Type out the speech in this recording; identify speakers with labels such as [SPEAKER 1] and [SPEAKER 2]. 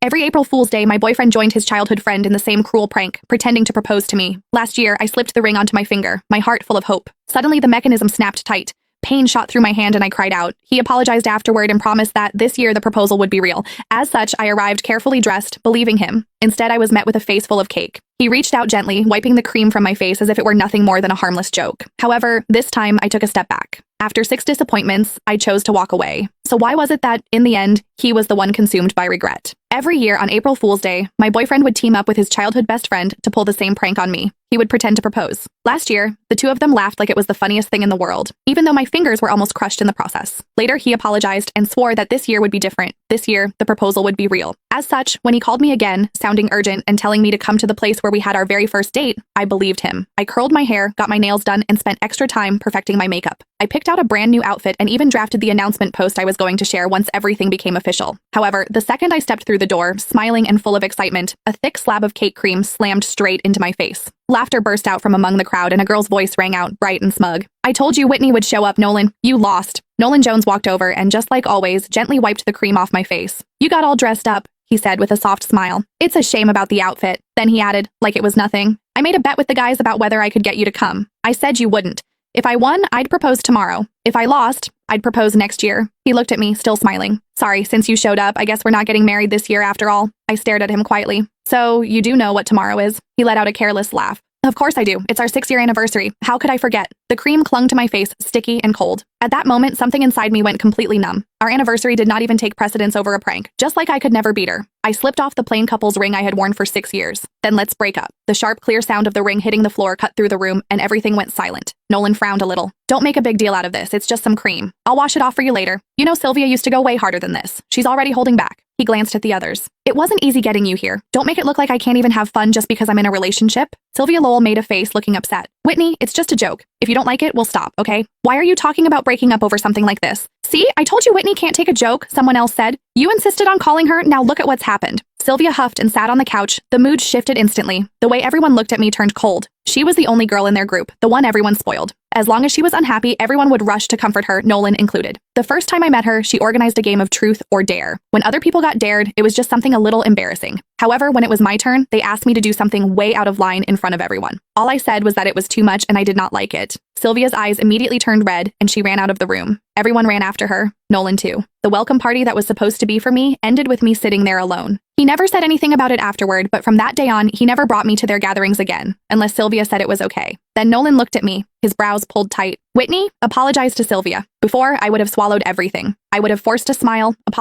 [SPEAKER 1] Every April Fool's Day, my boyfriend joined his childhood friend in the same cruel prank, pretending to propose to me. Last year, I slipped the ring onto my finger, my heart full of hope. Suddenly, the mechanism snapped tight. Pain shot through my hand and I cried out. He apologized afterward and promised that this year the proposal would be real. As such, I arrived carefully dressed, believing him. Instead, I was met with a face full of cake. He reached out gently, wiping the cream from my face as if it were nothing more than a harmless joke. However, this time I took a step back. After 6 disappointments, I chose to walk away. So why was it that, in the end, he was the one consumed by regret? Every year on April Fool's Day, my boyfriend would team up with his childhood best friend to pull the same prank on me. He would pretend to propose. Last year, the two of them laughed like it was the funniest thing in the world, even though my fingers were almost crushed in the process. Later, he apologized and swore that this year would be different. This year, the proposal would be real. As such, when he called me again, sounding urgent and telling me to come to the place where we had our very first date, I believed him. I curled my hair, got my nails done, and spent extra time perfecting my makeup. I picked out a brand new outfit and even drafted the announcement post I was going to share once everything became official. However, the second I stepped through the door, smiling and full of excitement, a thick slab of cake cream slammed straight into my face. Laughter burst out from among the crowd and a girl's voice rang out, bright and smug. "I told you Whitney would show up, Nolan. You lost." Nolan Jones walked over and, just like always, gently wiped the cream off my face. "You got all dressed up," he said with a soft smile. "It's a shame about the outfit." Then he added, like it was nothing, "I made a bet with the guys about whether I could get you to come. I said you wouldn't. If I won, I'd propose tomorrow. If I lost, I'd propose next year." He looked at me, still smiling. "Sorry, since you showed up, I guess we're not getting married this year after all." I stared at him quietly. "So, you do know what tomorrow is?" He let out a careless laugh. "Of course I do. It's our 6-year anniversary. How could I forget?" The cream clung to my face, sticky and cold. At that moment, something inside me went completely numb. Our anniversary did not even take precedence over a prank, just like I could never beat her. I slipped off the plain couple's ring I had worn for 6 years. "Then let's break up." The sharp, clear sound of the ring hitting the floor cut through the room, and everything went silent. Nolan frowned a little. "Don't make a big deal out of this. It's just some cream. I'll wash it off for you later. You know Sylvia used to go way harder than this. She's already holding back." He glanced at the others. "It wasn't easy getting you here. Don't make it look like I can't even have fun just because I'm in a relationship." Sylvia Lowell made a face, looking upset. "Whitney, it's just a joke. If you don't like it, we'll stop, okay? Why are you talking about breaking up over something like this?" "See, I told you Whitney can't take a joke," someone else said. "You insisted on calling her, now look at what's happened." Sylvia huffed and sat on the couch. The mood shifted instantly. The way everyone looked at me turned cold. She was the only girl in their group, the one everyone spoiled. As long as she was unhappy, everyone would rush to comfort her, Nolan included. The first time I met her, she organized a game of truth or dare. When other people got dared, it was just something a little embarrassing. However, when it was my turn, they asked me to do something way out of line in front of everyone. All I said was that it was too much and I did not like it. Sylvia's eyes immediately turned red and she ran out of the room. Everyone ran after her, Nolan too. The welcome party that was supposed to be for me ended with me sitting there alone. He never said anything about it afterward, but from that day on, he never brought me to their gatherings again, unless Sylvia said it was okay. Then Nolan looked at me, his brows pulled tight. "Whitney, apologize to Sylvia." Before, I would have swallowed everything. I would have forced a smile, apologized